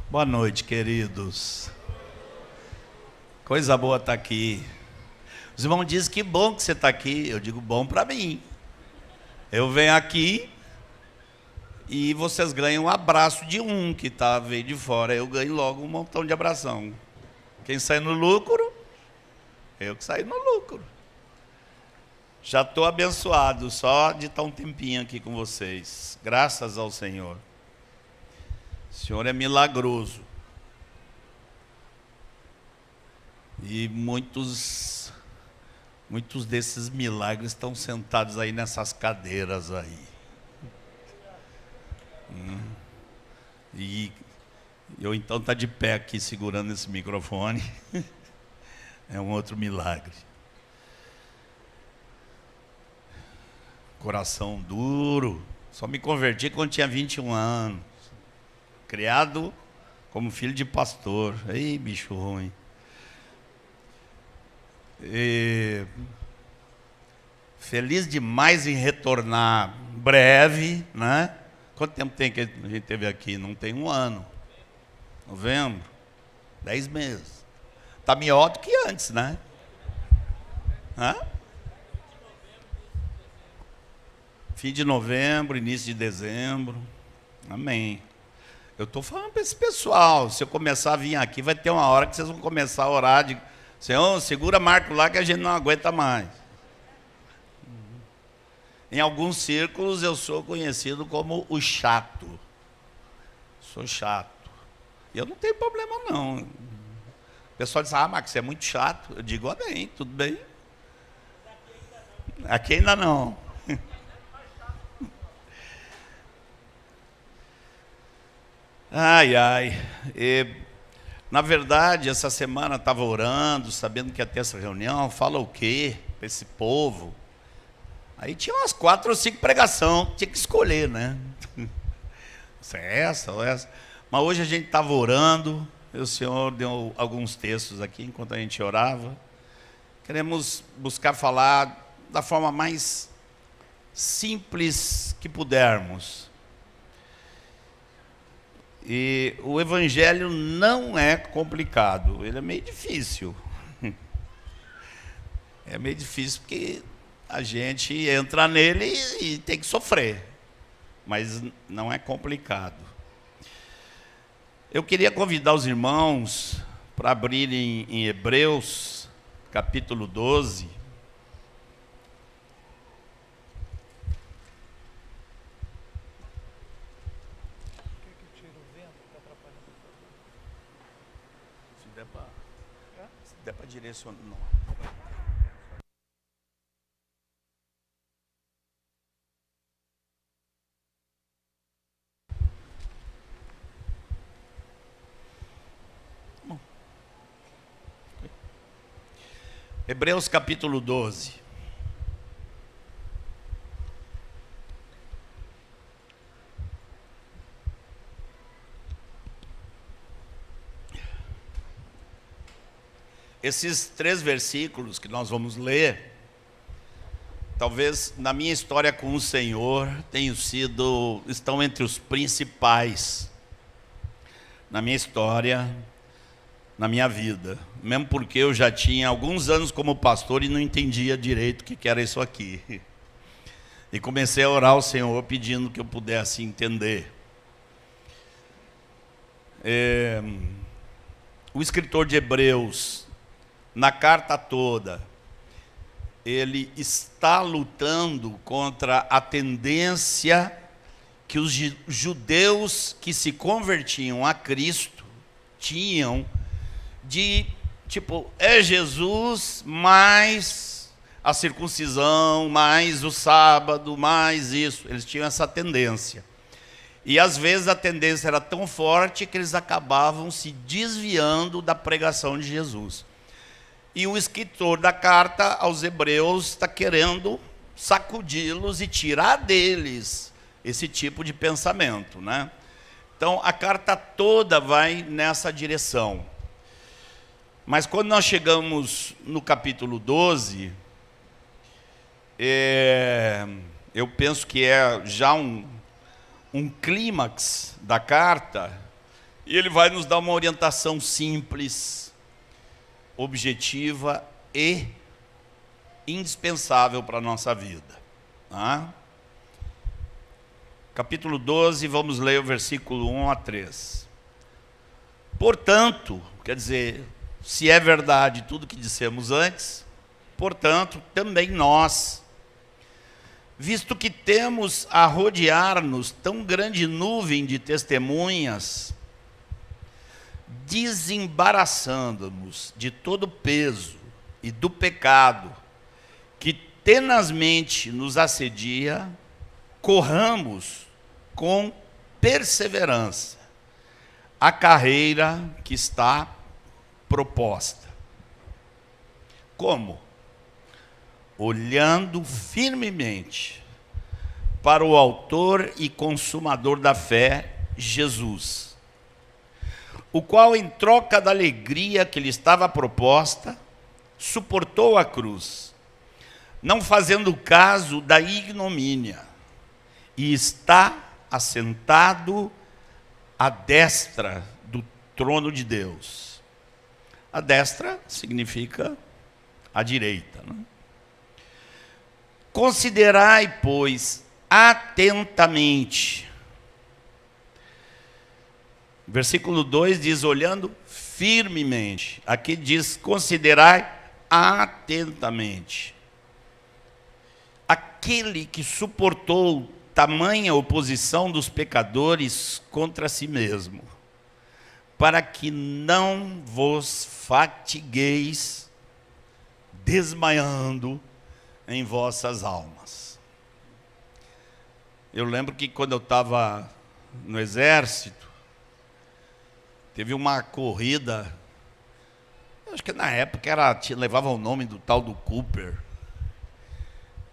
Boa noite, queridos. Coisa boa estar aqui. Os irmãos dizem que bom que você está aqui. Eu digo bom para mim. Eu venho aqui e vocês ganham um abraço de um que veio de fora. Eu ganho logo um montão de abração. Quem sai no lucro? Eu que saio no lucro. Já estou abençoado só de estar um tempinho aqui com vocês. Graças ao Senhor. O Senhor é milagroso. E muitos desses milagres estão sentados aí nessas cadeiras aí. E eu então estou de pé aqui segurando esse microfone. É um outro milagre. Coração duro. Só me converti quando tinha 21 anos. Criado como filho de pastor. Ei, bicho ruim. Feliz demais em retornar breve, né? Quanto tempo tem que a gente teve aqui? Não tem um ano. Novembro. 10 meses. Está melhor do que antes, né? Hã? Fim de novembro, início de dezembro. Amém. Eu estou falando para esse pessoal. Se eu começar a vir aqui, vai ter uma hora que vocês vão começar a orar de Senhor, segura Marco lá que a gente não aguenta mais. Em alguns círculos eu sou conhecido como o chato. Sou chato. E eu não tenho problema não. O pessoal diz, Marcos, você é muito chato. Eu digo, bem, tudo bem. Aqui ainda não. Ai, ai. Na verdade, essa semana estava orando, sabendo que ia ter essa reunião. Fala o quê para esse povo? Aí tinha umas 4 ou 5 pregações, tinha que escolher, né? Se é essa ou essa. Mas hoje a gente estava orando, e o Senhor deu alguns textos aqui enquanto a gente orava. Queremos buscar falar da forma mais simples que pudermos. E o evangelho não é complicado, ele é meio difícil. É meio difícil porque a gente entra nele e tem que sofrer. Mas não é complicado. Eu queria convidar os irmãos para abrirem em Hebreus, capítulo 12. Se der para direcionar. Não. Hebreus capítulo 12. Esses 3 versículos que nós vamos ler, talvez na minha história com o Senhor estão entre os principais na minha história, na minha vida. Mesmo porque eu já tinha alguns anos como pastor e não entendia direito o que era isso aqui. E comecei a orar ao Senhor pedindo que eu pudesse entender. O escritor de Hebreus, na carta toda, ele está lutando contra a tendência que os judeus que se convertiam a Cristo tinham de, é Jesus mais a circuncisão, mais o sábado, mais isso. Eles tinham essa tendência. E às vezes a tendência era tão forte que eles acabavam se desviando da pregação de Jesus. E o escritor da carta aos Hebreus está querendo sacudi-los e tirar deles esse tipo de pensamento, né? Então a carta toda vai nessa direção. Mas quando nós chegamos no capítulo 12, eu penso que é já um clímax da carta, E ele vai nos dar uma orientação simples, objetiva e indispensável para a nossa vida. Tá? Capítulo 12, vamos ler o versículo 1 a 3. Portanto, quer dizer, se é verdade tudo que dissemos antes, portanto, também nós, visto que temos a rodear-nos tão grande nuvem de testemunhas, desembaraçando-nos de todo peso e do pecado que tenazmente nos assedia, corramos com perseverança a carreira que está proposta. Como? Olhando firmemente para o autor e consumador da fé, Jesus, o qual, em troca da alegria que lhe estava proposta, suportou a cruz, não fazendo caso da ignomínia, e está assentado à destra do trono de Deus. A destra significa a direita, né? Considerai, pois, atentamente. Versículo 2 diz, olhando firmemente. Aqui diz, considerai atentamente. Aquele que suportou tamanha oposição dos pecadores contra si mesmo, para que não vos fatigueis desmaiando em vossas almas. Eu lembro que quando eu estava no exército, teve uma corrida, acho que na época levava o nome do tal do Cooper.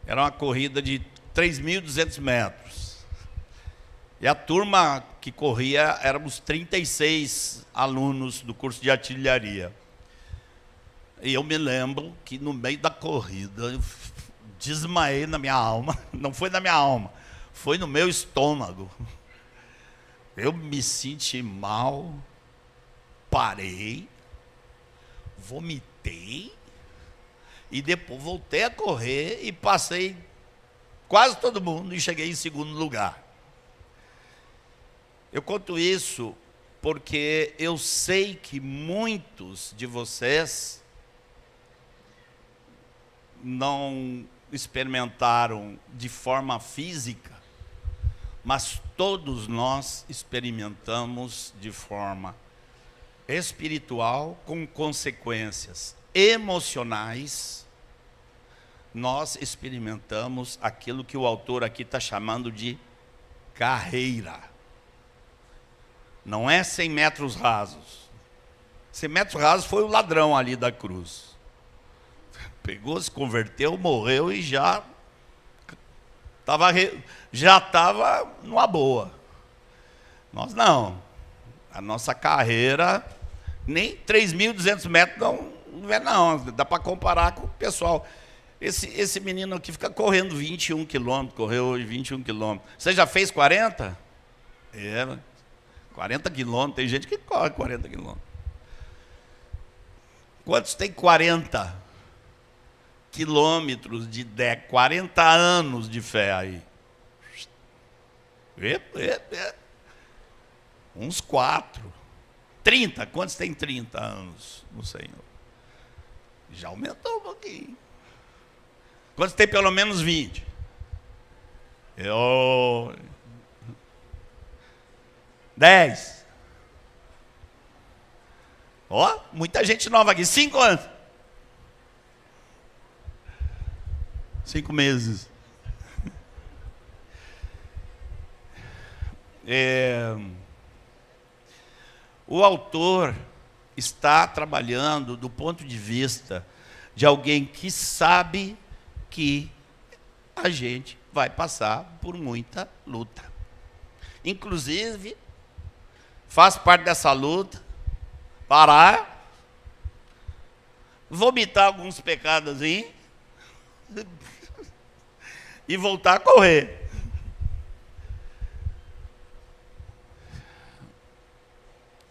Era uma corrida de 3.200 metros. E a turma que corria, éramos 36 alunos do curso de artilharia. E eu me lembro que no meio da corrida, eu desmaiei na minha alma. Não foi na minha alma, foi no meu estômago. Eu me senti mal, parei, vomitei, e depois voltei a correr e passei quase todo mundo e cheguei em segundo lugar. Eu conto isso porque eu sei que muitos de vocês não experimentaram de forma física, mas todos nós experimentamos de forma espiritual, com consequências emocionais. Nós experimentamos aquilo que o autor aqui está chamando de carreira. Não é 100 metros rasos. 100 metros rasos foi o ladrão ali da cruz. Pegou, se converteu, morreu e já estava numa boa. Nós não. A nossa carreira, nem 3.200 metros não é não. Dá para comparar com o pessoal. Esse menino aqui fica correndo 21 quilômetros, correu hoje 21 quilômetros. Você já fez 40? 40 quilômetros, tem gente que corre 40 quilômetros. Quantos tem 40 quilômetros de 40 anos de fé aí? Uns 4. 30, quantos tem 30 anos no Senhor? Já aumentou um pouquinho. Quantos tem pelo menos 20? 10. Ó, muita gente nova aqui. 5 anos. 5 meses. O autor está trabalhando do ponto de vista de alguém que sabe que a gente vai passar por muita luta. Inclusive, faz parte dessa luta parar, vomitar alguns pecados e voltar a correr.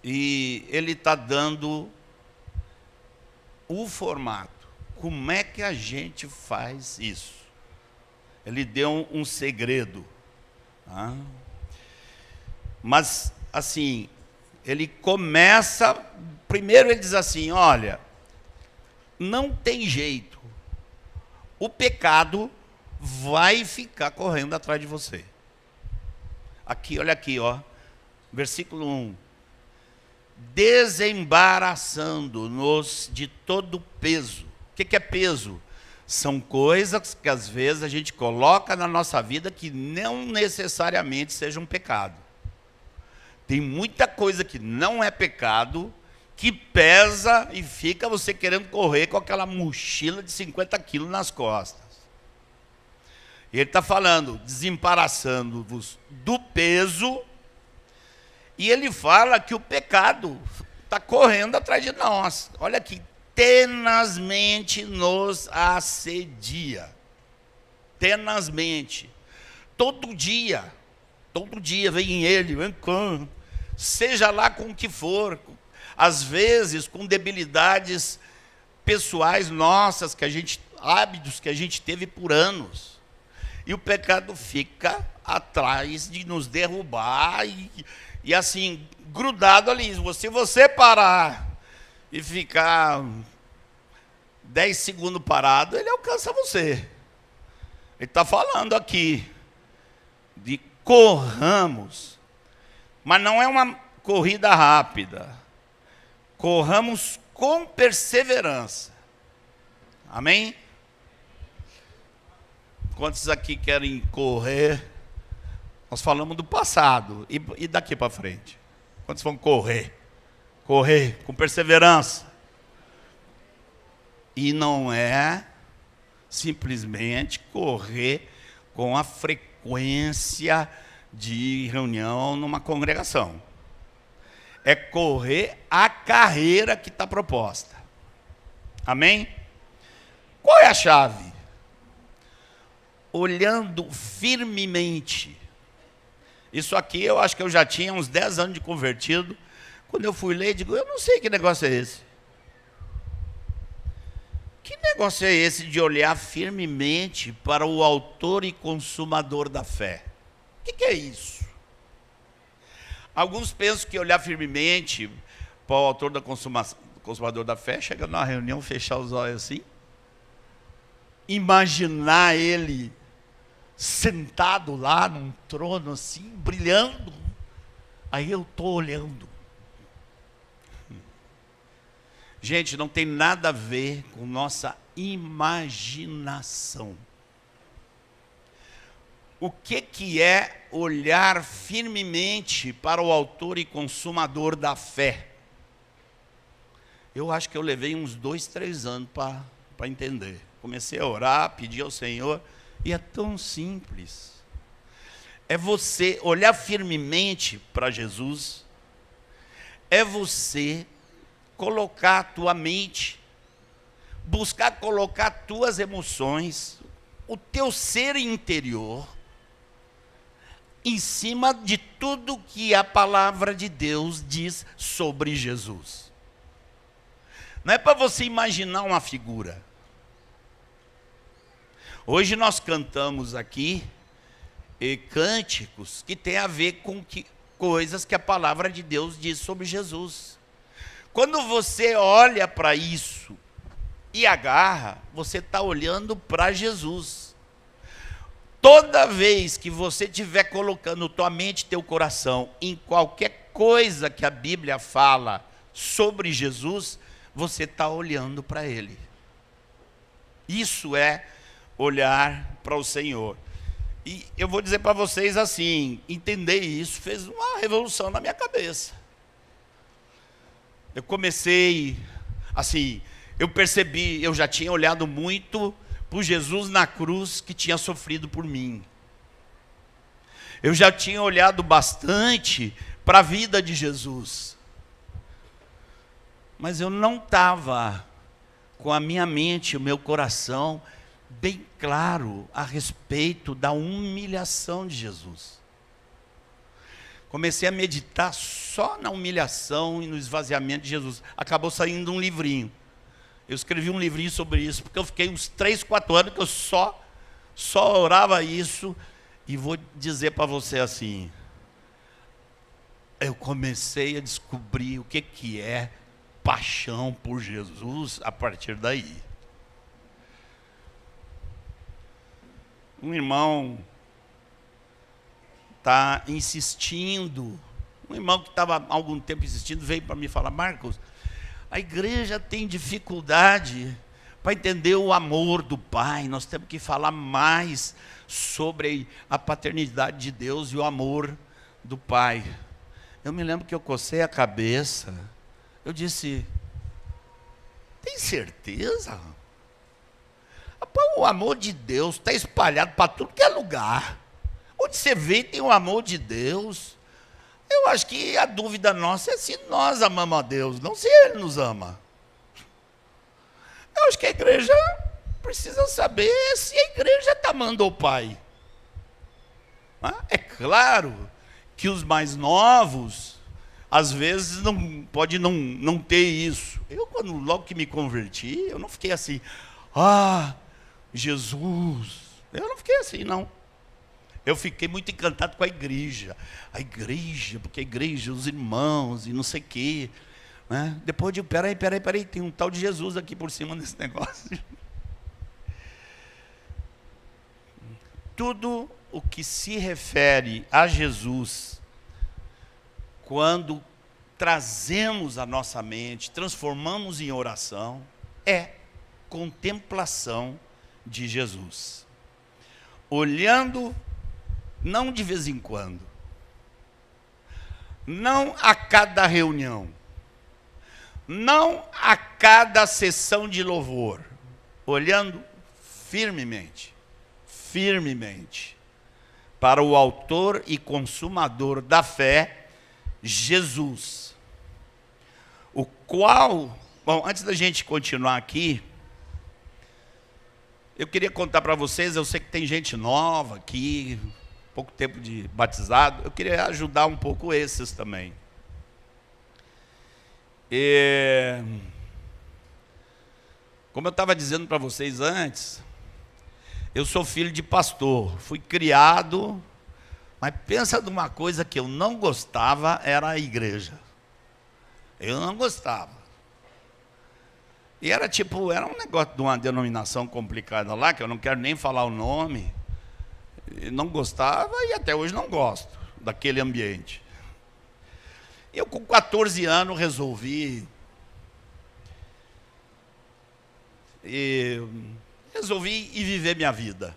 E ele está dando o formato. Como é que a gente faz isso? Ele deu um segredo. Tá? Mas, assim, ele começa... Primeiro ele diz assim, olha, não tem jeito. O pecado vai ficar correndo atrás de você. Aqui, olha aqui, ó. Versículo 1. Desembaraçando-nos de todo peso. O que é peso? São coisas que às vezes a gente coloca na nossa vida que não necessariamente sejam pecado. Tem muita coisa que não é pecado, que pesa e fica você querendo correr com aquela mochila de 50 quilos nas costas. E ele está falando, desembaraçando-vos do peso, e ele fala que o pecado está correndo atrás de nós. Olha aqui, tenazmente nos assedia. Tenazmente. Todo dia vem ele, vem com, seja lá com o que for, às vezes com debilidades pessoais nossas, hábitos que a gente teve por anos. E o pecado fica atrás de nos derrubar e assim, grudado ali. Se você parar e ficar 10 segundos parado, ele alcança você. Ele está falando aqui de corramos, mas não é uma corrida rápida. Corramos com perseverança. Amém? Quantos aqui querem correr? Nós falamos do passado e daqui para frente. Quantos vão correr? Correr com perseverança. E não é simplesmente correr com a frequência de reunião numa congregação. É correr a carreira que está proposta. Amém? Qual é a chave? Olhando firmemente. Isso aqui eu acho que eu já tinha uns 10 anos de convertido. Quando eu fui ler, digo, eu não sei que negócio é esse. Que negócio é esse de olhar firmemente para o autor e consumador da fé? O que é isso? Alguns pensam que olhar firmemente para o autor da consumador da fé, chega numa reunião, fechar os olhos assim, imaginar ele sentado lá num trono assim, brilhando, aí eu estou olhando. Gente, não tem nada a ver com nossa imaginação. O que é olhar firmemente para o autor e consumador da fé? Eu acho que eu levei uns 2, 3 anos para entender. Comecei a orar, pedir ao Senhor, e é tão simples. É você olhar firmemente para Jesus, é você colocar a tua mente, buscar colocar tuas emoções, o teu ser interior, em cima de tudo que a palavra de Deus diz sobre Jesus. Não é para você imaginar uma figura. Hoje nós cantamos aqui cânticos que tem a ver com coisas que a palavra de Deus diz sobre Jesus. Quando você olha para isso e agarra, você está olhando para Jesus. Toda vez que você estiver colocando tua mente, teu coração em qualquer coisa que a Bíblia fala sobre Jesus, você está olhando para Ele. Isso é olhar para o Senhor. E eu vou dizer para vocês assim, entender isso fez uma revolução na minha cabeça. Eu comecei, assim, eu percebi, eu já tinha olhado muito por Jesus na cruz que tinha sofrido por mim. Eu já tinha olhado bastante para a vida de Jesus. Mas eu não estava com a minha mente, o meu coração bem claro a respeito da humilhação de Jesus. Comecei a meditar só na humilhação e no esvaziamento de Jesus. Acabou saindo um livrinho. Eu escrevi um livrinho sobre isso, porque eu fiquei uns 3, 4 anos que eu só orava isso. E vou dizer para você assim, eu comecei a descobrir o que é paixão por Jesus a partir daí. Um irmão está insistindo, um irmão que estava há algum tempo insistindo, veio para mim falar: Marcos, a igreja tem dificuldade para entender o amor do Pai, nós temos que falar mais sobre a paternidade de Deus e o amor do Pai. Eu me lembro que eu cocei a cabeça, eu disse: tem certeza? O amor de Deus está espalhado para tudo que é lugar. Onde você vê tem o amor de Deus. Eu acho que a dúvida nossa é se nós amamos a Deus, não se Ele nos ama. Eu acho que a igreja precisa saber se a igreja está amando o Pai. É claro que os mais novos, às vezes, pode não ter isso. Eu, logo que me converti, eu não fiquei assim: Jesus. Eu não fiquei assim, não. Eu fiquei muito encantado com a igreja, porque a igreja, os irmãos e não sei o quê. Né? Depois eu digo: peraí, tem um tal de Jesus aqui por cima desse negócio. Tudo o que se refere a Jesus, quando trazemos a nossa mente, transformamos em oração, é contemplação de Jesus. Olhando, não de vez em quando, não a cada reunião, não a cada sessão de louvor, olhando firmemente para o autor e consumador da fé, Jesus, o qual, bom, antes da gente continuar aqui, eu queria contar para vocês, eu sei que tem gente nova aqui, pouco tempo de batizado, eu queria ajudar um pouco esses também. Como eu estava dizendo para vocês antes, eu sou filho de pastor, fui criado, mas pensa numa coisa que eu não gostava, era a igreja. Eu não gostava. E era um negócio de uma denominação complicada lá, que eu não quero nem falar o nome. Eu não gostava e até hoje não gosto daquele ambiente. Eu com 14 anos resolvi ir viver minha vida.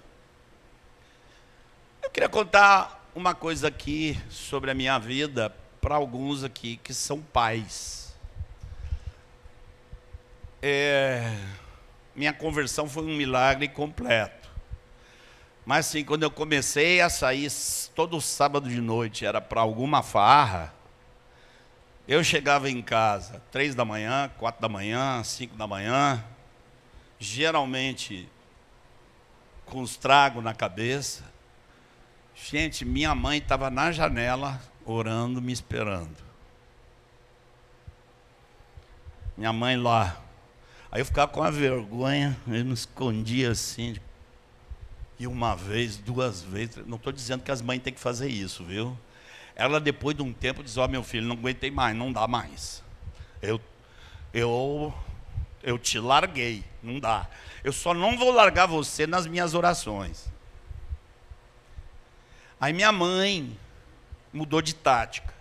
Eu queria contar uma coisa aqui sobre a minha vida para alguns aqui que são pais. Minha conversão foi um milagre completo. Mas assim, quando eu comecei a sair todo sábado de noite, era para alguma farra, eu chegava em casa 3 da manhã, 4 da manhã, 5 da manhã, geralmente com os tragos na cabeça. Gente, minha mãe estava na janela, orando, me esperando. Minha mãe lá. Aí eu ficava com a vergonha, eu me escondia assim. E uma vez, 2 vezes, não estou dizendo que as mães têm que fazer isso, viu? Ela, depois de um tempo, diz: ó, meu filho, não aguentei mais, não dá mais. Eu te larguei, não dá. Eu só não vou largar você nas minhas orações. Aí minha mãe mudou de tática.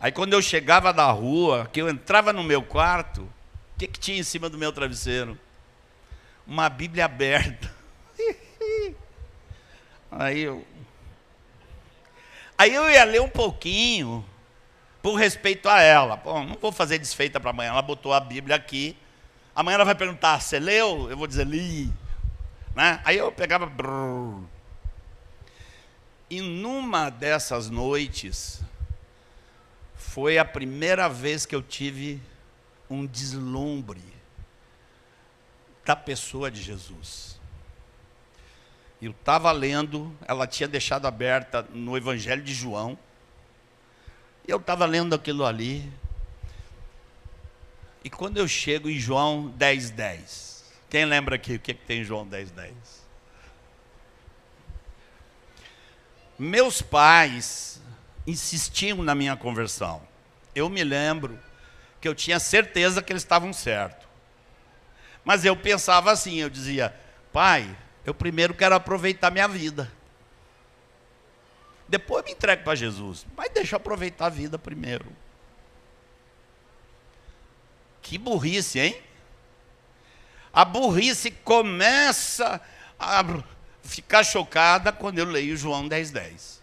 Aí quando eu chegava da rua, que eu entrava no meu quarto, o que tinha em cima do meu travesseiro? Uma Bíblia aberta. Aí eu ia ler um pouquinho, por respeito a ela. Pô, não vou fazer desfeita para amanhã. Ela botou a Bíblia aqui. Amanhã ela vai perguntar: você leu? Eu vou dizer: li. Né? Aí eu pegava. Brrr. E numa dessas noites, foi a primeira vez que eu tive um deslumbre da pessoa de Jesus. Eu estava lendo, ela tinha deixado aberta no Evangelho de João, Eu estava lendo aquilo ali. E quando eu chego em João 10:10, quem lembra aqui o que tem em João 10:10? Meus pais insistiam na minha conversão. Eu me lembro que eu tinha certeza que eles estavam certos. Mas eu pensava assim, eu dizia, pai, eu primeiro quero aproveitar minha vida. Depois eu me entrego para Jesus, mas deixa eu aproveitar a vida primeiro. Que burrice, hein? A burrice começa a ficar chocada quando eu leio João 10:10.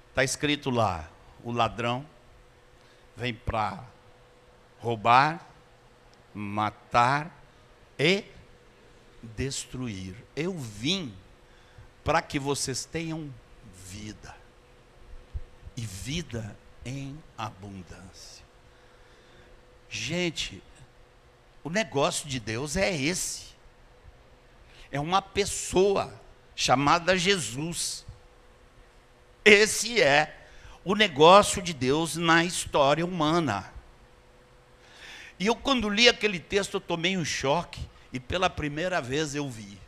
Está escrito lá, o ladrão vem para roubar, matar e destruir. Eu vim para que vocês tenham vida, e vida em abundância. Gente, o negócio de Deus é esse. É uma pessoa chamada Jesus. Esse é o negócio de Deus na história humana. E eu, quando li aquele texto, eu tomei um choque, e pela primeira vez eu vi.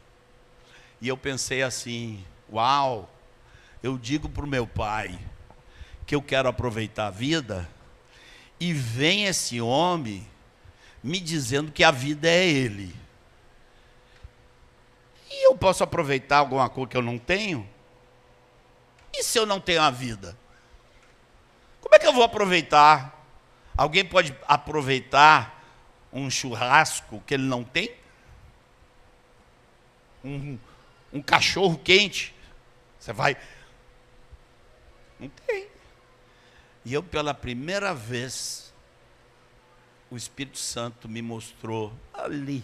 E eu pensei assim, uau, eu digo para o meu pai que eu quero aproveitar a vida, e vem esse homem me dizendo que a vida é ele. E eu posso aproveitar alguma coisa que eu não tenho? E se eu não tenho a vida? Como é que eu vou aproveitar? Alguém pode aproveitar um churrasco que ele não tem? Um cachorro quente? Você vai... Não tem. E eu, pela primeira vez, o Espírito Santo me mostrou ali,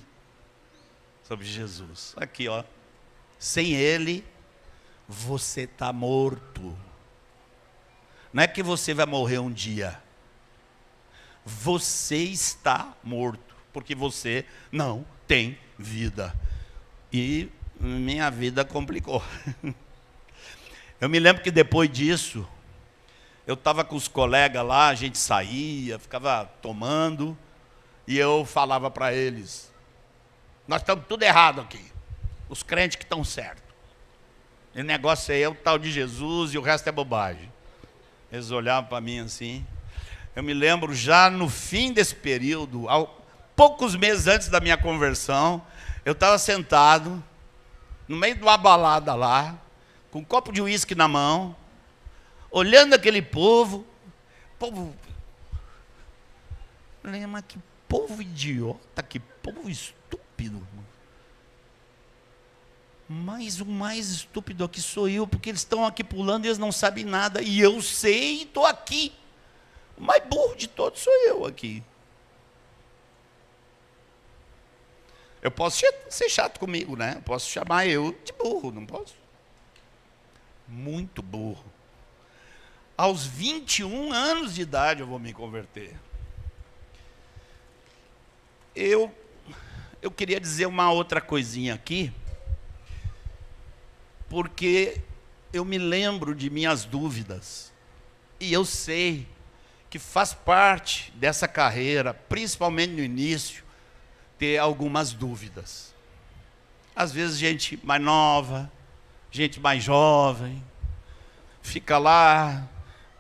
sobre Jesus. Aqui, ó. Sem Ele, você está morto. Não é que você vai morrer um dia. Você está morto, porque você não tem vida. E minha vida complicou. Eu me lembro que depois disso, eu estava com os colegas lá, a gente saía, ficava tomando, e eu falava para eles, nós estamos tudo errado aqui, os crentes que estão certos. O negócio é o tal de Jesus e o resto é bobagem. Eles olhavam para mim assim. Eu me lembro já no fim desse período, poucos meses antes da minha conversão, eu estava sentado, no meio de uma balada lá, com um copo de uísque na mão, olhando aquele povo, mas que povo idiota, que povo estúpido. Mas o mais estúpido aqui sou eu, porque eles estão aqui pulando e eles não sabem nada, e eu sei e estou aqui. O mais burro de todos sou eu aqui. Eu posso ser chato comigo, né? Eu posso chamar eu de burro, não posso? Muito burro. Aos 21 anos de idade eu vou me converter. Eu queria dizer uma outra coisinha aqui, porque eu me lembro de minhas dúvidas, e eu sei que faz parte dessa carreira, principalmente no início, ter algumas dúvidas. Às vezes gente mais nova, gente mais jovem, fica lá,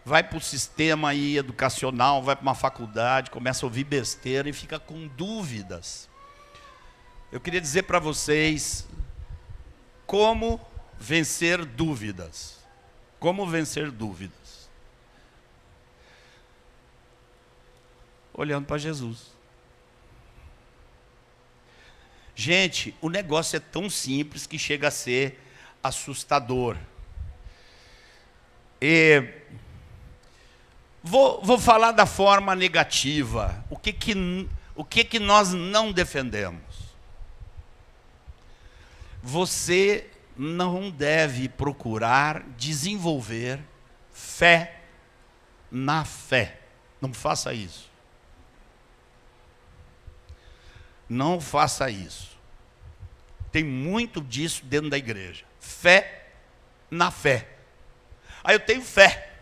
vai para o sistema aí educacional, vai para uma faculdade, começa a ouvir besteira e fica com dúvidas. Eu queria dizer para vocês como vencer dúvidas. Como vencer dúvidas? Olhando para Jesus. Gente, o negócio é tão simples que chega a ser assustador. Vou falar da forma negativa. O que nós não defendemos? Você não deve procurar desenvolver fé na fé. Não faça isso. Não faça isso. Tem muito disso dentro da igreja. Fé na fé. Aí eu tenho fé.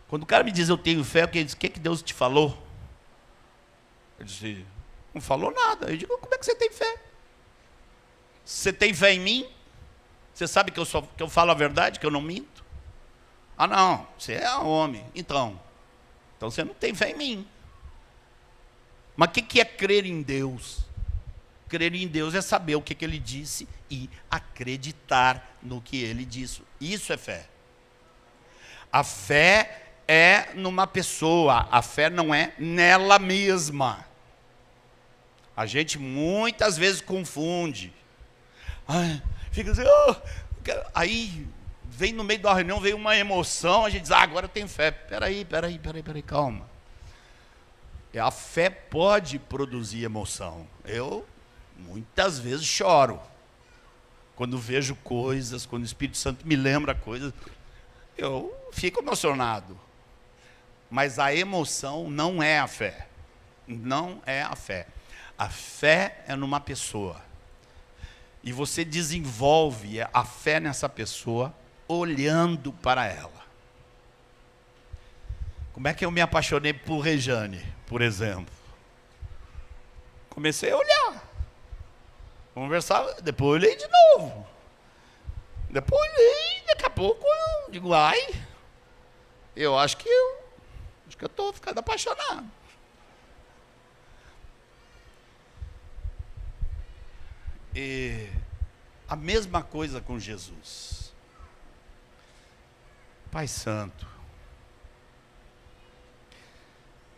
Quando o cara me diz eu tenho fé, o que Deus te falou? Eu disse, não falou nada. Eu digo, como é que você tem fé? Você tem fé em mim? Você sabe que eu falo a verdade, que eu não minto? Ah, não, você é homem. Então você não tem fé em mim. Mas o que é crer em Deus? Crer em Deus é saber o que Ele disse e acreditar no que Ele disse. Isso é fé. A fé é numa pessoa, a fé não é nela mesma. A gente muitas vezes confunde. Fica assim, aí vem no meio da reunião, vem uma emoção, a gente diz, agora eu tenho fé. Peraí, calma. A fé pode produzir emoção. Eu muitas vezes choro. Quando vejo coisas, quando o Espírito Santo me lembra coisas, eu fico emocionado. Mas a emoção não é a fé. Não é a fé. A fé é numa pessoa. E você desenvolve a fé nessa pessoa olhando para ela. Como é que eu me apaixonei por Rejane, por exemplo? Comecei a olhar. Conversava, depois olhei de novo. Depois olhei, daqui a pouco eu digo, eu acho que eu estou ficando apaixonado. E a mesma coisa com Jesus. Pai Santo,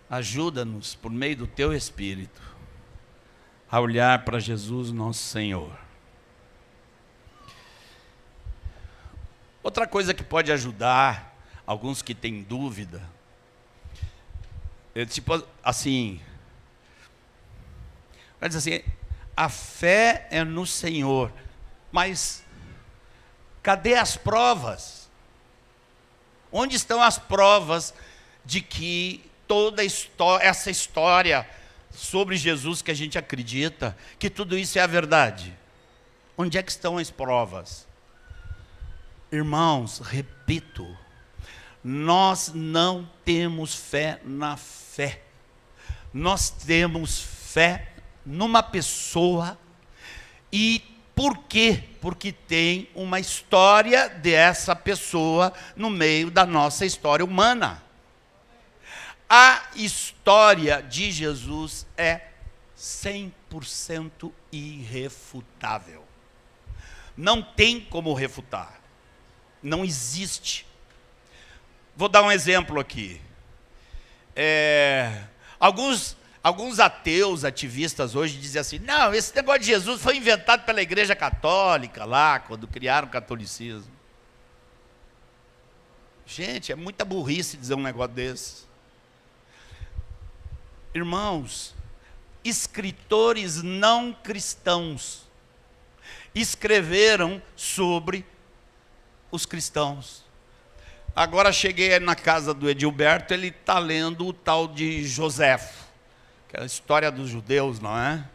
ajuda-nos, por meio do Teu Espírito, a olhar para Jesus, nosso Senhor. Outra coisa que pode ajudar alguns que têm dúvida, tipo assim, vai dizer assim, a fé é no Senhor, mas cadê as provas? Onde estão as provas de que toda essa história sobre Jesus que a gente acredita, que tudo isso é a verdade? Onde é que estão as provas? Irmãos, repito, nós não temos fé na fé. Nós temos fé numa pessoa. E por quê? Porque tem uma história dessa pessoa no meio da nossa história humana. A história de Jesus é 100% irrefutável. Não tem como refutar. Não existe. Vou dar um exemplo aqui. Alguns ateus, ativistas hoje dizem assim, não, esse negócio de Jesus foi inventado pela Igreja Católica lá, quando criaram o catolicismo. Gente, é muita burrice dizer um negócio desse. Irmãos, escritores não cristãos escreveram sobre os cristãos. Agora cheguei na casa do Edilberto, ele está lendo o tal de Joséfo, que é a história dos judeus, não é?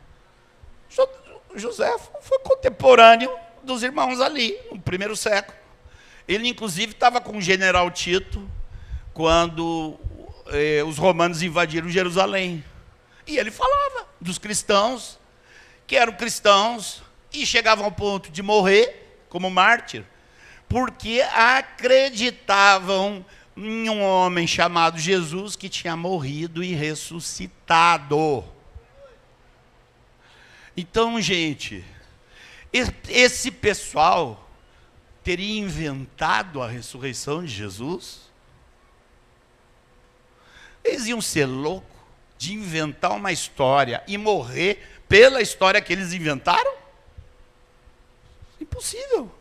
Joséfo foi contemporâneo dos irmãos ali, no primeiro século. Ele, inclusive, estava com o general Tito, quando os romanos invadiram Jerusalém. E ele falava dos cristãos, que eram cristãos, e chegavam ao ponto de morrer como mártir, porque acreditavam em um homem chamado Jesus que tinha morrido e ressuscitado. Então, gente, esse pessoal teria inventado a ressurreição de Jesus? Eles iam ser loucos de inventar uma história e morrer pela história que eles inventaram? Impossível.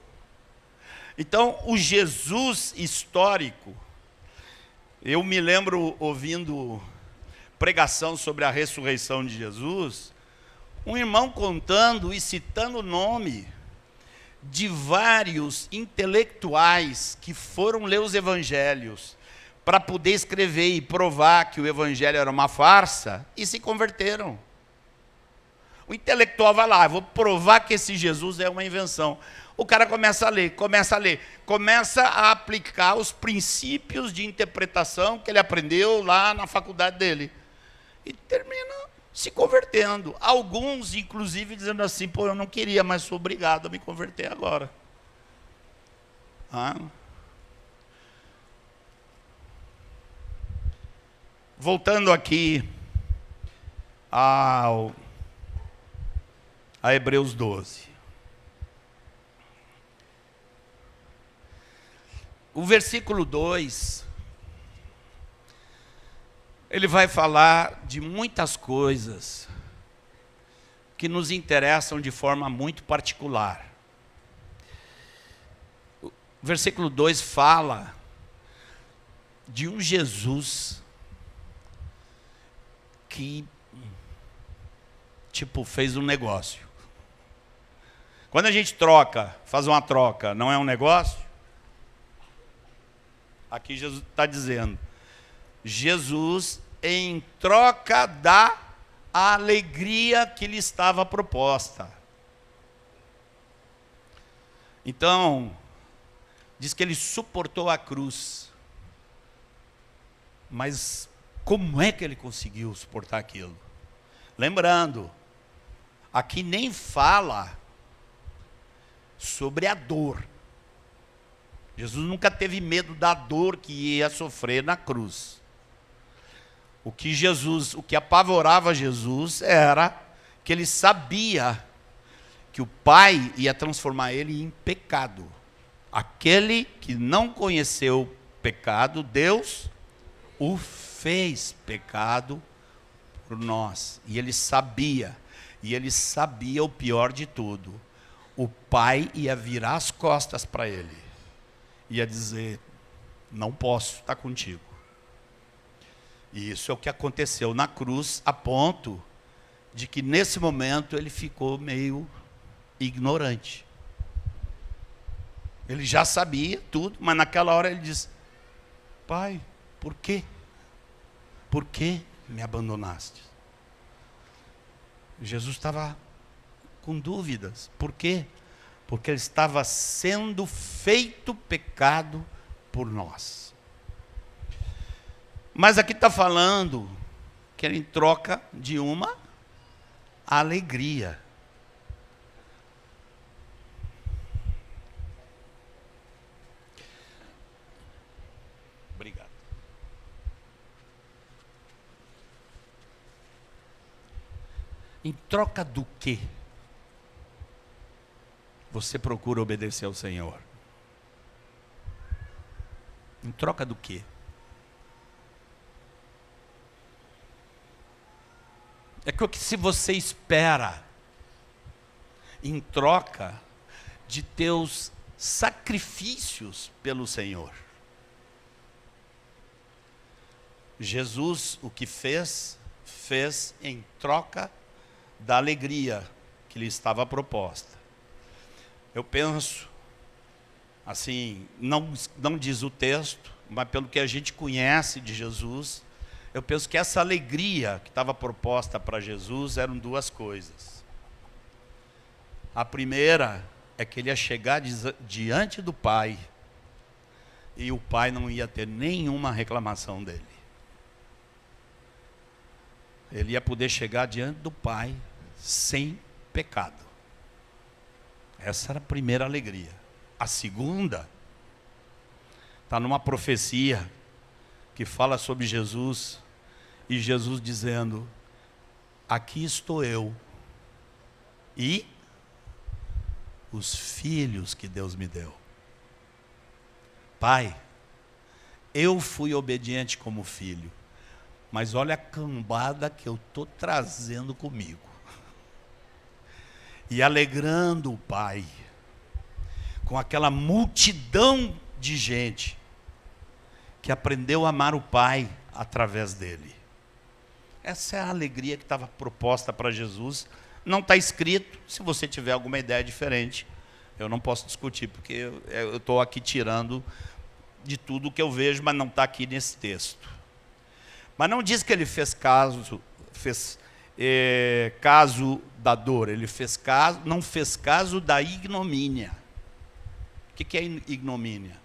Então, o Jesus histórico, eu me lembro ouvindo pregação sobre a ressurreição de Jesus, um irmão contando e citando o nome de vários intelectuais que foram ler os evangelhos para poder escrever e provar que o evangelho era uma farsa e se converteram. O intelectual vai lá, vou provar que esse Jesus é uma invenção. O cara começa a ler, começa a aplicar os princípios de interpretação que ele aprendeu lá na faculdade dele. E termina se convertendo. Alguns, inclusive, dizendo assim, pô, eu não queria, mas sou obrigado a me converter agora. Voltando aqui a Hebreus 12. O versículo 2, ele vai falar de muitas coisas que nos interessam de forma muito particular. O versículo 2 fala de um Jesus que, fez um negócio. Quando a gente faz uma troca, não é um negócio? Aqui Jesus está dizendo, Jesus em troca da alegria que lhe estava proposta. Então, diz que ele suportou a cruz. Mas como é que ele conseguiu suportar aquilo? Lembrando, aqui nem fala sobre a dor. Jesus nunca teve medo da dor que ia sofrer na cruz. O que apavorava Jesus era que ele sabia que o Pai ia transformar ele em pecado. Aquele que não conheceu o pecado, Deus o fez pecado por nós. E ele sabia o pior de tudo. O Pai ia virar as costas para ele. Ia dizer, não posso estar contigo. E isso é o que aconteceu na cruz, a ponto de que nesse momento ele ficou meio ignorante. Ele já sabia tudo, mas naquela hora ele diz, Pai, por quê? Por que me abandonaste? Jesus estava com dúvidas. Por quê? Porque ele estava sendo feito pecado por nós. Mas aqui está falando que era em troca de uma alegria. Obrigado. Em troca do quê? Você procura obedecer ao Senhor? Em troca do quê? É que se você espera em troca de teus sacrifícios pelo Senhor. Jesus, o que fez em troca da alegria que lhe estava proposta. Eu penso, assim, não diz o texto, mas pelo que a gente conhece de Jesus, eu penso que essa alegria que estava proposta para Jesus eram duas coisas. A primeira é que ele ia chegar diante do Pai e o Pai não ia ter nenhuma reclamação dele. Ele ia poder chegar diante do Pai sem pecado. Essa era a primeira alegria. A segunda está numa profecia que fala sobre Jesus, e Jesus dizendo, aqui estou eu, e os filhos que Deus me deu. Pai, eu fui obediente como filho, mas olha a cambada que eu estou trazendo comigo. E alegrando o Pai, com aquela multidão de gente, que aprendeu a amar o Pai através dele. Essa é a alegria que estava proposta para Jesus. Não está escrito. Se você tiver alguma ideia diferente, eu não posso discutir, porque eu estou aqui tirando de tudo que eu vejo, mas não está aqui nesse texto. Mas não diz que ele fez caso da dor, ele não fez caso da ignomínia. O que é ignomínia?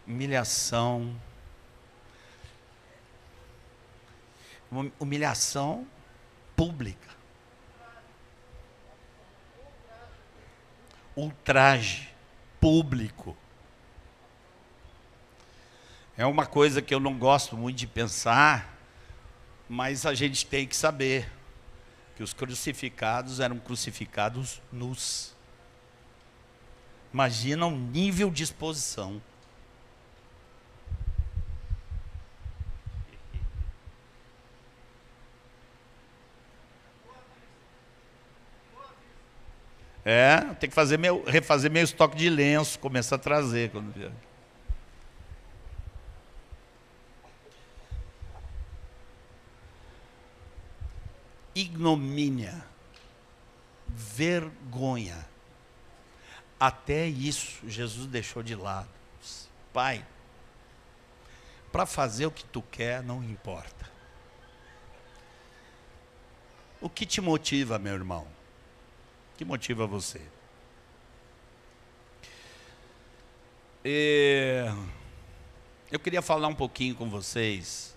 Humilhação. Humilhação pública. Ultraje público. É uma coisa que eu não gosto muito de pensar, mas a gente tem que saber que os crucificados eram crucificados nus. Imagina o nível de exposição. Tem que refazer meu estoque de lenço, começar a trazer quando vier. Ignomínia, vergonha. Até isso Jesus deixou de lado. Pai, para fazer o que tu quer não importa. O que te motiva, meu irmão? O que motiva você? Eu queria falar um pouquinho com vocês.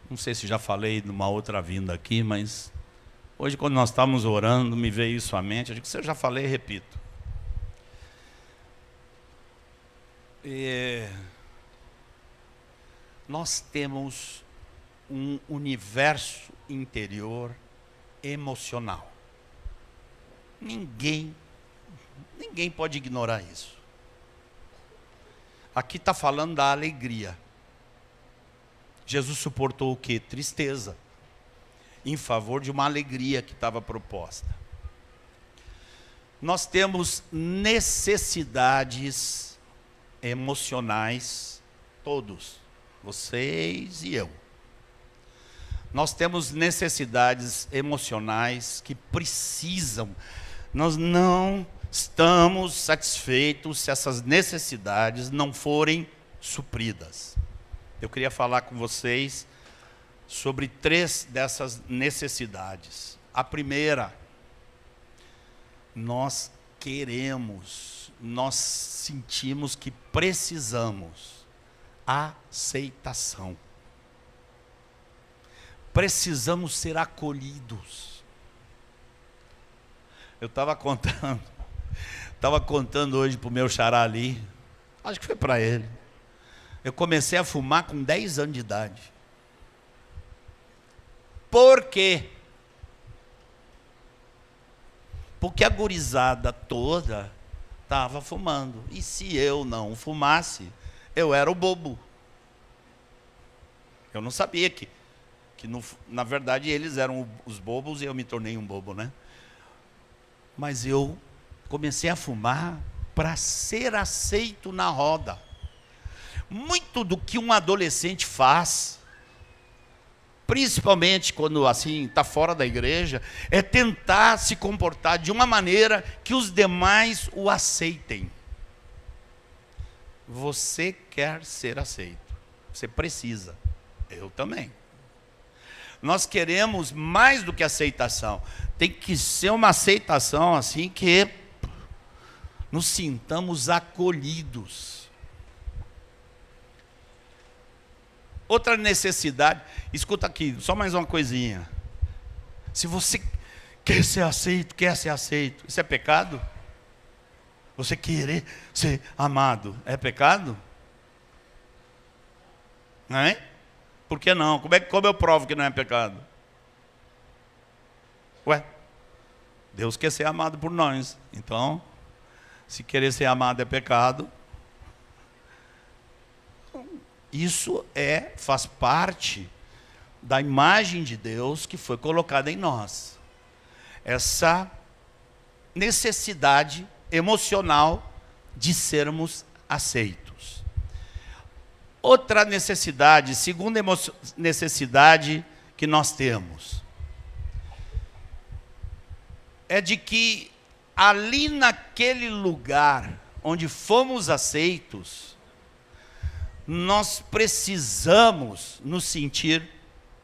Não sei se já falei numa outra vinda aqui, mas hoje, quando nós estávamos orando, me veio isso à mente. Eu digo, se eu já falei, repito. Nós temos um universo interior emocional. Ninguém pode ignorar isso. Aqui está falando da alegria. Jesus suportou o quê? Tristeza, em favor de uma alegria que estava proposta. Nós temos necessidades emocionais, todos, vocês e eu. Nós temos necessidades emocionais que precisam. Nós não estamos satisfeitos se essas necessidades não forem supridas. Eu queria falar com vocês sobre 3 dessas necessidades. A primeira, nós sentimos que precisamos aceitação. Precisamos ser acolhidos. Eu estava contando hoje para o meu xará ali, acho que foi para ele. Eu comecei a fumar com 10 anos de idade. Por quê? Porque a gurizada toda estava fumando. E se eu não fumasse, eu era o bobo. Eu não sabia que na verdade eles eram os bobos e eu me tornei um bobo, né? Mas eu comecei a fumar para ser aceito na roda. Muito do que um adolescente faz, principalmente quando assim está fora da igreja, é tentar se comportar de uma maneira que os demais o aceitem. Você quer ser aceito, você precisa, eu também. Nós queremos mais do que aceitação. Tem que ser uma aceitação assim que nos sintamos acolhidos. Outra necessidade, escuta aqui, só mais uma coisinha. Se você quer ser aceito, isso é pecado? Você querer ser amado, é pecado? Não é? Por que não? Como eu provo que não é pecado? Ué, Deus quer ser amado por nós. Então, se querer ser amado é pecado, isso faz parte da imagem de Deus que foi colocada em nós. Essa necessidade emocional de sermos aceitos. Outra necessidade, segunda necessidade que nós temos, é de que ali naquele lugar onde fomos aceitos, nós precisamos nos sentir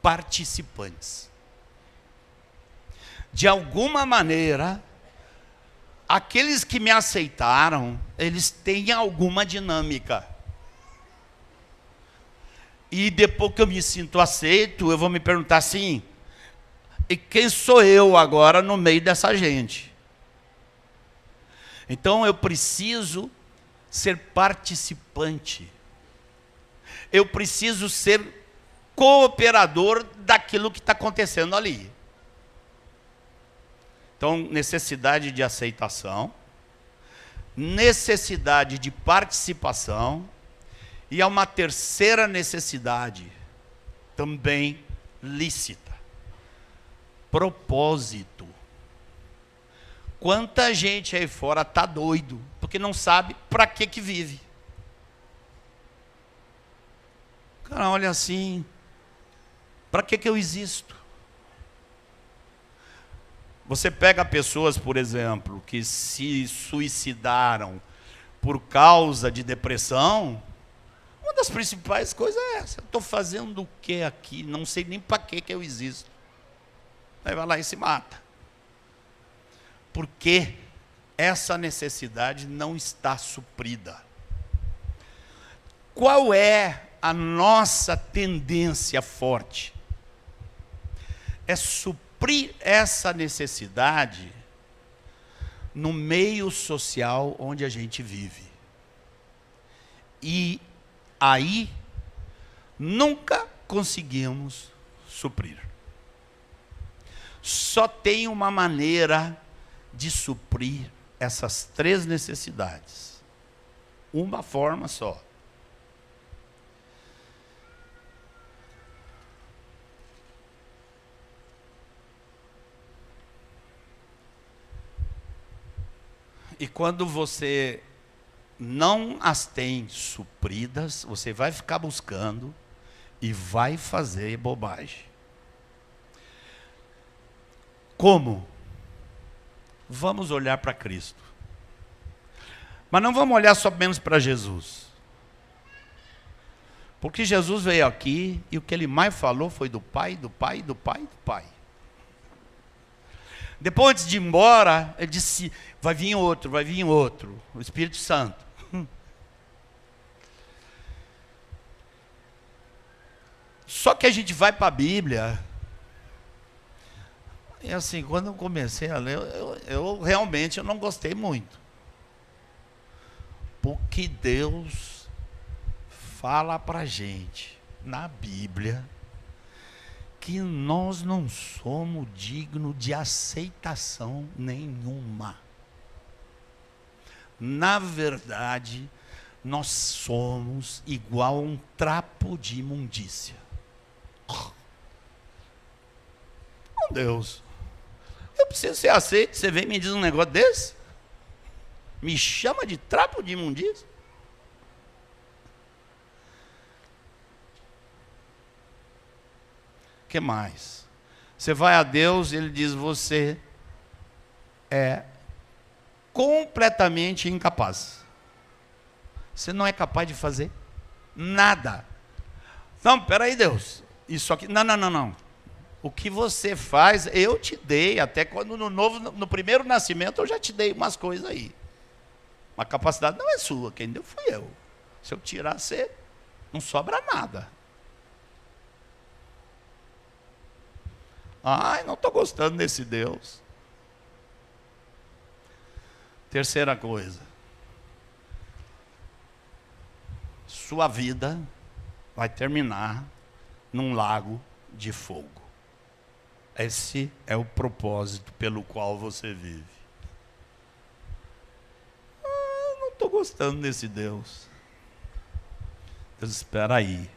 participantes. De alguma maneira, aqueles que me aceitaram, eles têm alguma dinâmica. E depois que eu me sinto aceito, eu vou me perguntar assim: e quem sou eu agora no meio dessa gente? Então eu preciso ser participante. Eu preciso ser cooperador daquilo que está acontecendo ali. Então, necessidade de aceitação, necessidade de participação, e há uma terceira necessidade, também lícita: propósito. Quanta gente aí fora está doido, porque não sabe para que vive. Cara, olha assim, para que eu existo? Você pega pessoas, por exemplo, que se suicidaram por causa de depressão, uma das principais coisas é essa: eu estou fazendo o que aqui? Não sei nem para que eu existo. Aí vai lá e se mata. Porque essa necessidade não está suprida. Qual é a nossa tendência forte? É suprir essa necessidade no meio social onde a gente vive. E aí nunca conseguimos suprir. Só tem uma maneira de suprir essas três necessidades. Uma forma só. E quando você não as tem supridas, você vai ficar buscando e vai fazer bobagem. Como? Vamos olhar para Cristo. Mas não vamos olhar somente para Jesus. Porque Jesus veio aqui e o que ele mais falou foi do Pai, do Pai, do Pai, do Pai. Depois, antes de ir embora, ele disse: vai vir outro, o Espírito Santo. Só que a gente vai para a Bíblia, e assim, quando eu comecei a ler, eu realmente não gostei muito. Porque Deus fala para a gente, na Bíblia, que nós não somos dignos de aceitação nenhuma. Na verdade, nós somos igual a um trapo de imundícia. Oh, Deus, eu preciso ser aceito, você vem e me diz um negócio desse? Me chama de trapo de imundícia? O que mais? Você vai a Deus e ele diz: você é completamente incapaz. Você não é capaz de fazer nada. Não, peraí, Deus. Isso aqui. Não. O que você faz, eu te dei. Até quando no primeiro nascimento, eu já te dei umas coisas aí. A capacidade não é sua, quem deu fui eu. Se eu tirar, você não sobra nada. Ai, não estou gostando desse Deus. Terceira coisa: sua vida vai terminar num lago de fogo. Esse é o propósito pelo qual você vive. Não estou gostando desse Deus. Deus, espera aí.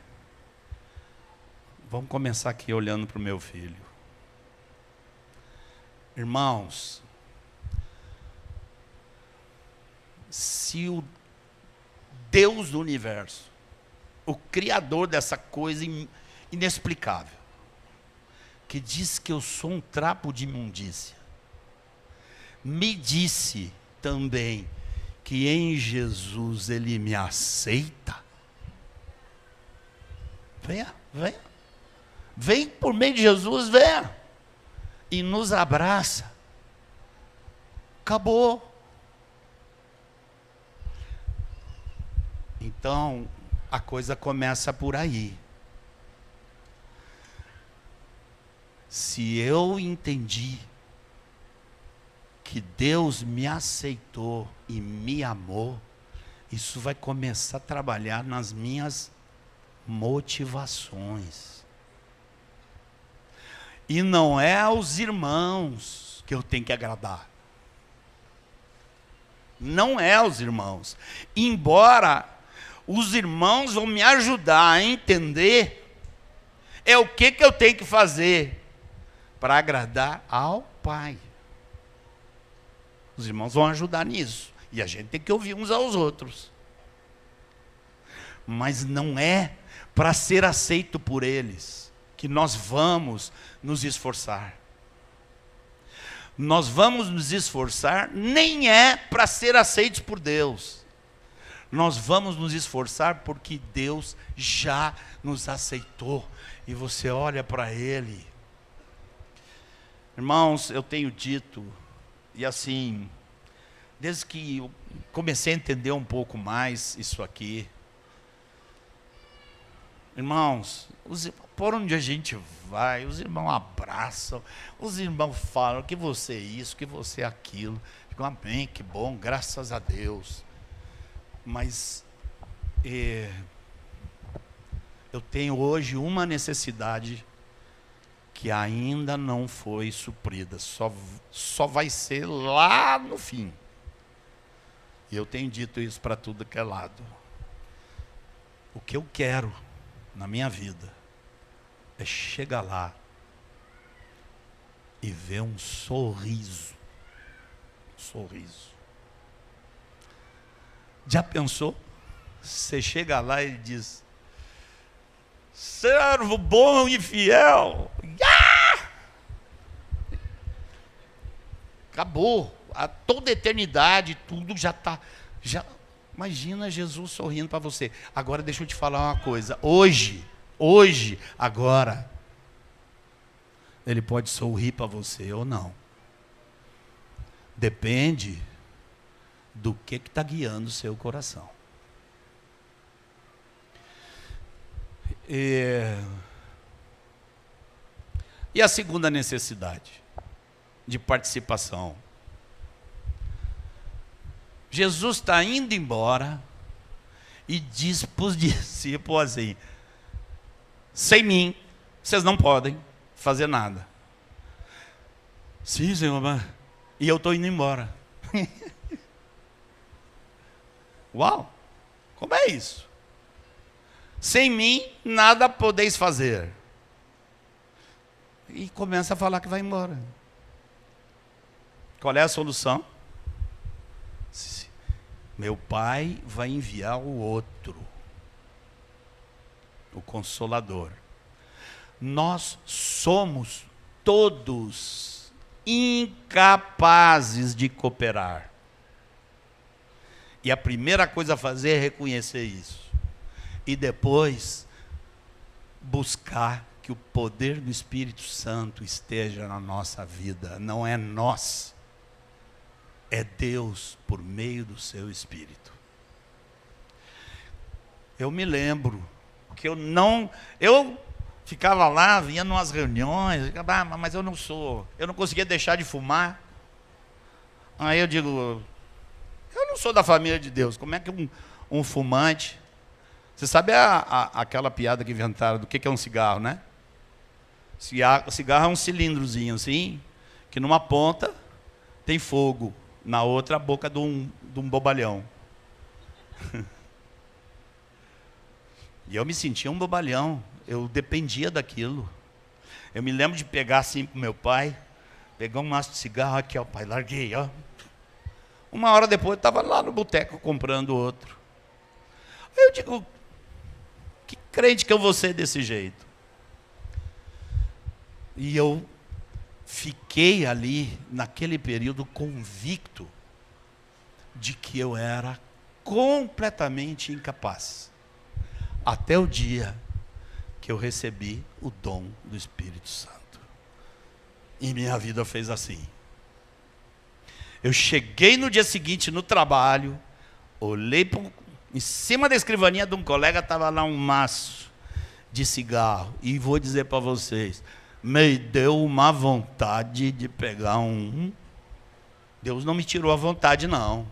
Vamos começar aqui olhando para o meu filho. Irmãos, se o Deus do universo, o Criador dessa coisa inexplicável, que diz que eu sou um trapo de imundícia, me disse também que em Jesus Ele me aceita, venha, venha. Vem por meio de Jesus, venha. E nos abraça. Acabou. Então, a coisa começa por aí. Se eu entendi que Deus me aceitou e me amou, isso vai começar a trabalhar nas minhas motivações. E não é aos irmãos que eu tenho que agradar. Não é aos irmãos. Embora os irmãos vão me ajudar a entender o que eu tenho que fazer para agradar ao Pai. Os irmãos vão ajudar nisso. E a gente tem que ouvir uns aos outros. Mas não é para ser aceito por eles que nós vamos nos esforçar. Nós vamos nos esforçar, nem é para ser aceitos por Deus. Nós vamos nos esforçar porque Deus já nos aceitou. E você olha para Ele. Irmãos, eu tenho dito, e assim, desde que eu comecei a entender um pouco mais isso aqui, irmãos, por onde a gente vai, os irmãos abraçam, os irmãos falam que você é isso, que você é aquilo. Digo, amém, que bom, graças a Deus. Mas eu tenho hoje uma necessidade que ainda não foi suprida, só vai ser lá no fim. E eu tenho dito isso para tudo que é lado. O que eu quero na minha vida é chegar lá e ver um sorriso. Sorriso. Já pensou? Você chega lá e diz: servo bom e fiel. Acabou. A toda a eternidade, tudo já está. Imagina Jesus sorrindo para você. Agora deixa eu te falar uma coisa. Hoje, agora, Ele pode sorrir para você ou não. Depende do que está guiando o seu coração. E a segunda necessidade de participação. Jesus está indo embora e diz para os discípulos assim: sem mim, vocês não podem fazer nada. Sim, Senhor, e eu estou indo embora. Uau, como é isso? Sem mim, nada podeis fazer. E começa a falar que vai embora. Qual é a solução? Meu Pai vai enviar o outro, o Consolador. Nós somos todos incapazes de cooperar. E a primeira coisa a fazer é reconhecer isso. E depois buscar que o poder do Espírito Santo esteja na nossa vida. Não é nós. É Deus por meio do seu Espírito. Eu me lembro que eu ficava lá, vinha numas reuniões, mas eu não conseguia deixar de fumar. Aí eu digo, eu não sou da família de Deus, como é que um fumante... Você sabe aquela piada que inventaram do que é um cigarro, né? Cigarro é um cilindrozinho assim, que numa ponta tem fogo, na outra a boca de um bobalhão. E eu me sentia um bobalhão, eu dependia daquilo. Eu me lembro de pegar assim para o meu pai, pegar um maço de cigarro aqui, ó, pai, larguei, ó. Uma hora depois eu estava lá no boteco comprando outro. Aí eu digo, que crente que eu vou ser desse jeito? E eu fiquei ali, naquele período, convicto de que eu era completamente incapaz. Até o dia que eu recebi o dom do Espírito Santo. E minha vida fez assim. Eu cheguei no dia seguinte no trabalho, olhei em cima da escrivaninha de um colega, estava lá um maço de cigarro. E vou dizer para vocês, me deu uma vontade de pegar um. Deus não me tirou a vontade, não.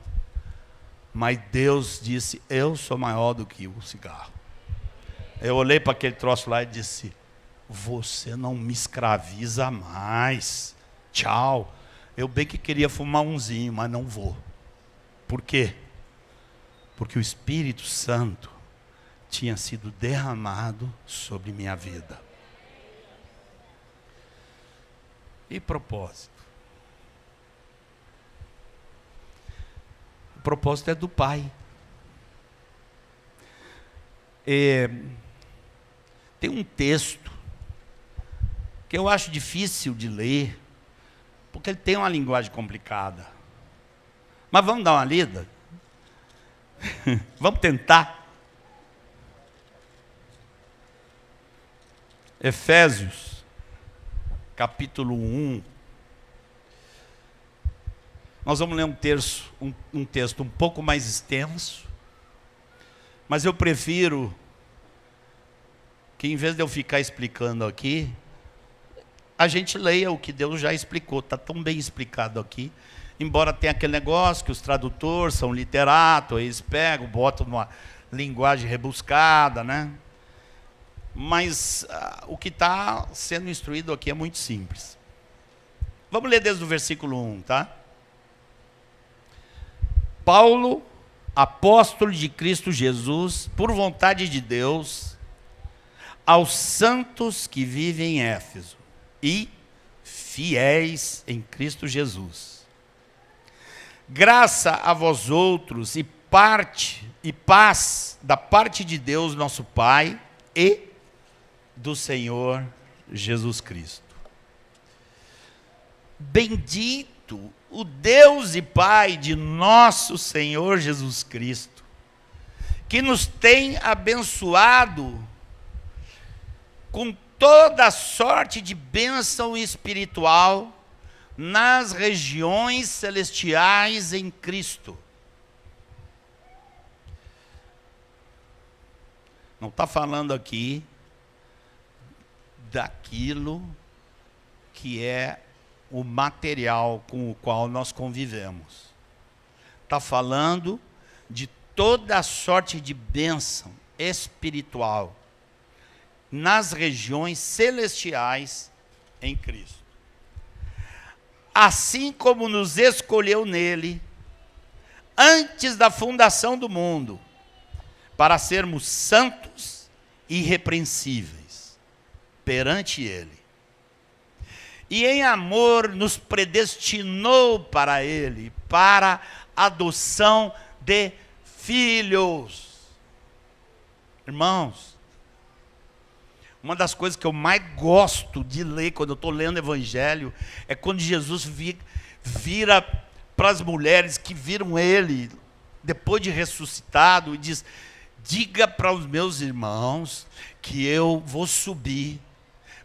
Mas Deus disse, eu sou maior do que o cigarro. Eu olhei para aquele troço lá e disse, você não me escraviza mais. Tchau. Eu bem que queria fumar umzinho, mas não vou. Por quê? Porque o Espírito Santo tinha sido derramado sobre minha vida. E propósito? O propósito é do Pai. Tem um texto que eu acho difícil de ler, porque ele tem uma linguagem complicada. Mas vamos dar uma lida? Vamos tentar. Efésios, capítulo 1. Nós vamos ler um texto um pouco mais extenso, mas eu prefiro que, em vez de eu ficar explicando aqui, a gente leia o que Deus já explicou. Está tão bem explicado aqui. Embora tenha aquele negócio que os tradutores são literatos, eles pegam, botam numa linguagem rebuscada, né? Mas o que está sendo instruído aqui é muito simples. Vamos ler desde o versículo 1, tá? Paulo, apóstolo de Cristo Jesus, por vontade de Deus, aos santos que vivem em Éfeso e fiéis em Cristo Jesus. Graça a vós outros e paz da parte de Deus nosso Pai e do Senhor Jesus Cristo. Bendito o Deus e Pai de nosso Senhor Jesus Cristo, que nos tem abençoado com toda sorte de bênção espiritual nas regiões celestiais em Cristo. Não está falando aqui daquilo que é o material com o qual nós convivemos. Está falando de toda sorte de bênção espiritual nas regiões celestiais em Cristo. Assim como nos escolheu nele, antes da fundação do mundo, para sermos santos e irrepreensíveis perante ele. E em amor nos predestinou para ele, para a adoção de filhos. Irmãos, uma das coisas que eu mais gosto de ler quando eu estou lendo o Evangelho é quando Jesus vira para as mulheres que viram ele depois de ressuscitado e diz: diga para os meus irmãos que eu vou subir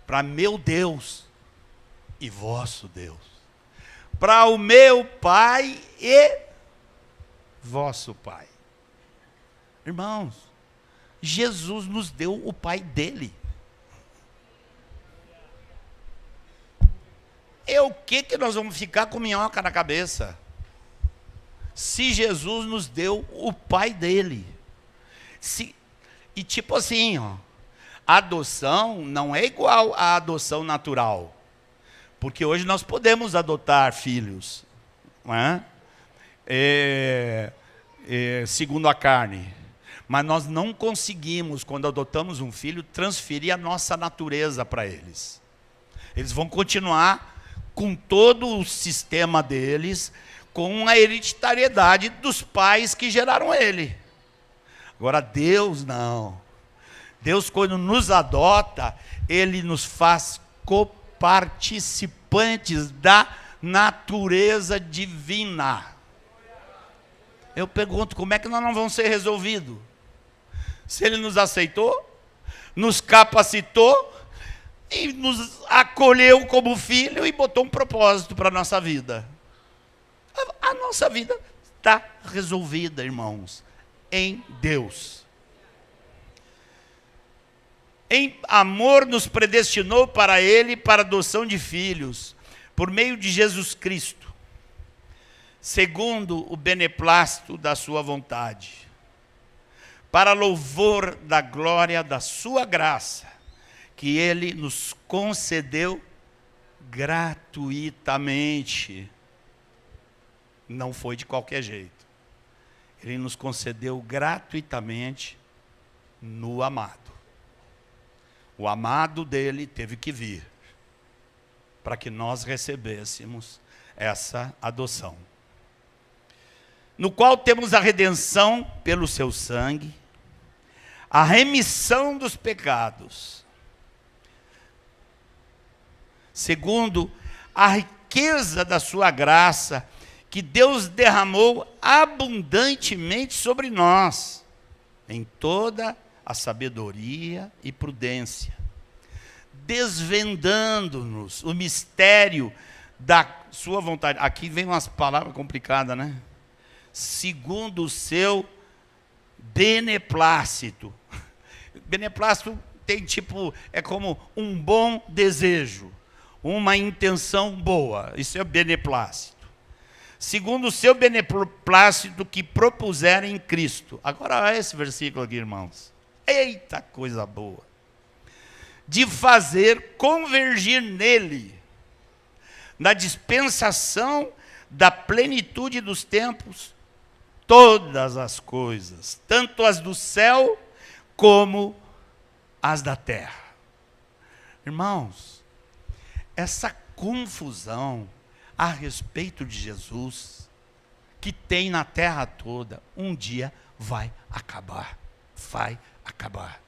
para meu Deus e vosso Deus, para o meu Pai e vosso Pai. Irmãos, Jesus nos deu o Pai dele. O que nós vamos ficar com minhoca na cabeça? Se Jesus nos deu o Pai dele. E tipo assim, ó, a adoção não é igual à adoção natural. Porque hoje nós podemos adotar filhos, não é? Segundo a carne. Mas nós não conseguimos, quando adotamos um filho, transferir a nossa natureza para eles. Eles vão continuar com todo o sistema deles, com a hereditariedade dos pais que geraram ele. Agora Deus não. Deus, quando nos adota, ele nos faz coparticipantes da natureza divina. Eu pergunto, como é que nós não vamos ser resolvidos? Se ele nos aceitou, nos capacitou e nos acolheu como filho e botou um propósito para a nossa vida. A nossa vida está resolvida, irmãos, em Deus. Em amor nos predestinou para Ele, para a adoção de filhos, por meio de Jesus Cristo, segundo o beneplácito da sua vontade, para louvor da glória da sua graça, que Ele nos concedeu gratuitamente. Não foi de qualquer jeito. Ele nos concedeu gratuitamente no amado. O amado dele teve que vir para que nós recebêssemos essa adoção, no qual temos a redenção pelo seu sangue, a remissão dos pecados, segundo a riqueza da sua graça, que Deus derramou abundantemente sobre nós, em toda a sabedoria e prudência, desvendando-nos o mistério da sua vontade. Aqui vem umas palavras complicadas, né? Segundo o seu beneplácito. Beneplácito tem tipo, é como um bom desejo, uma intenção boa. Isso é beneplácito. Segundo o seu beneplácito que propuseram em Cristo. Agora olha esse versículo aqui, irmãos. Eita coisa boa. De fazer convergir nele, na dispensação da plenitude dos tempos, todas as coisas, tanto as do céu como as da terra. Irmãos, essa confusão a respeito de Jesus, que tem na terra toda, um dia vai acabar. Vai acabar.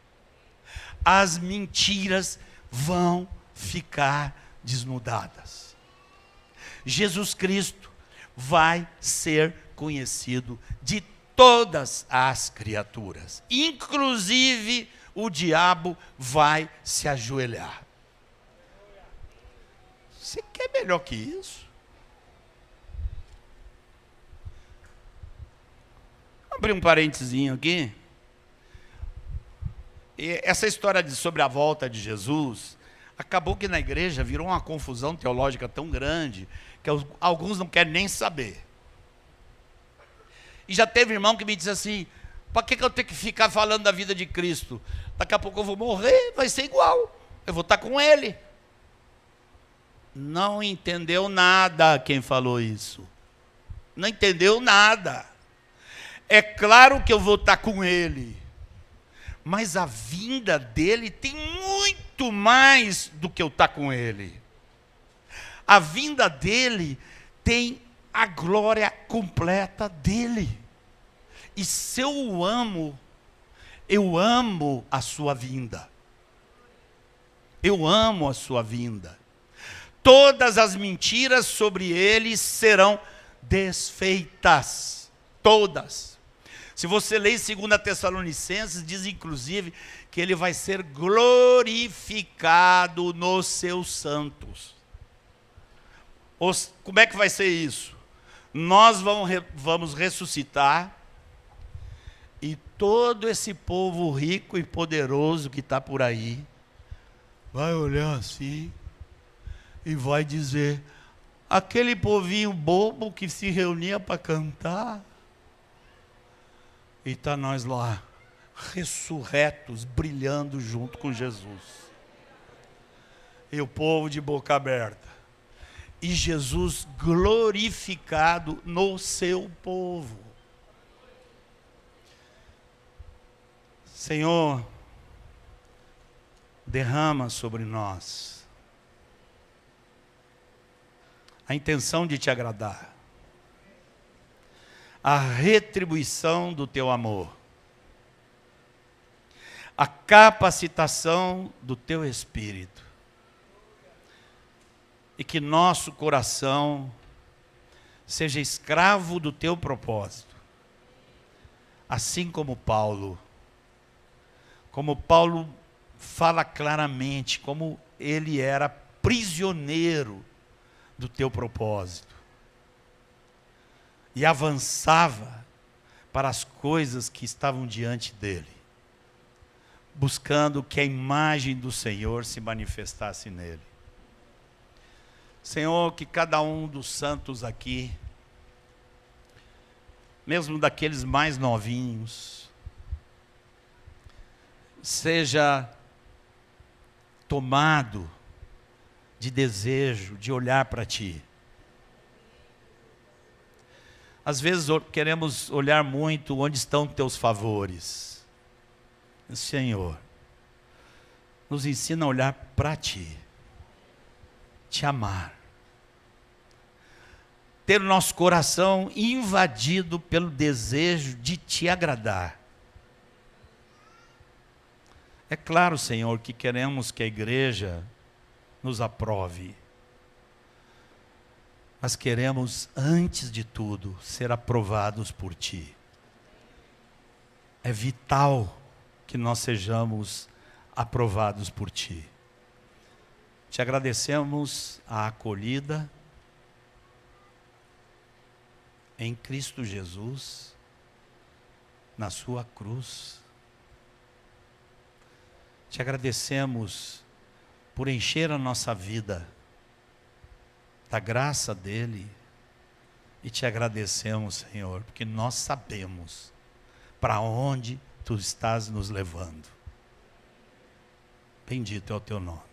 As mentiras vão ficar desnudadas. Jesus Cristo vai ser conhecido de todas as criaturas. Inclusive o diabo vai se ajoelhar. Você quer melhor que isso? Vou abrir um parentezinho aqui. E essa história sobre a volta de Jesus, acabou que na igreja virou uma confusão teológica tão grande, que alguns não querem nem saber. E já teve irmão que me disse assim, para que eu tenho que ficar falando da vida de Cristo? Daqui a pouco eu vou morrer, vai ser igual, eu vou estar com Ele. Não entendeu nada quem falou isso. Não entendeu nada. É claro que eu vou estar com Ele, mas a vinda dele tem muito mais do que eu estar com ele. A vinda dele tem a glória completa dele. E se eu o amo, eu amo a sua vinda. Eu amo a sua vinda. Todas as mentiras sobre ele serão desfeitas. Todas. Se você ler em 2 Tessalonicenses, diz inclusive que ele vai ser glorificado nos seus santos. Como é que vai ser isso? Nós vamos ressuscitar e todo esse povo rico e poderoso que está por aí vai olhar assim e vai dizer: aquele povinho bobo que se reunia para cantar, e está nós lá, ressurretos, brilhando junto com Jesus. E o povo de boca aberta. E Jesus glorificado no seu povo. Senhor, derrama sobre nós a intenção de te agradar, a retribuição do teu amor, a capacitação do teu Espírito, e que nosso coração seja escravo do teu propósito, assim como Paulo fala claramente como ele era prisioneiro do teu propósito e avançava para as coisas que estavam diante dele, buscando que a imagem do Senhor se manifestasse nele. Senhor, que cada um dos santos aqui, mesmo daqueles mais novinhos, seja tomado de desejo de olhar para Ti. Às vezes queremos olhar muito onde estão Teus favores. Senhor, nos ensina a olhar para Ti, Te amar, ter o nosso coração invadido pelo desejo de Te agradar. É claro, Senhor, que queremos que a igreja nos aprove, mas queremos, antes de tudo, ser aprovados por Ti. É vital que nós sejamos aprovados por Ti. Te agradecemos a acolhida em Cristo Jesus, na sua cruz. Te agradecemos por encher a nossa vida da graça dEle, e te agradecemos, Senhor, porque nós sabemos para onde Tu estás nos levando. Bendito é o Teu nome.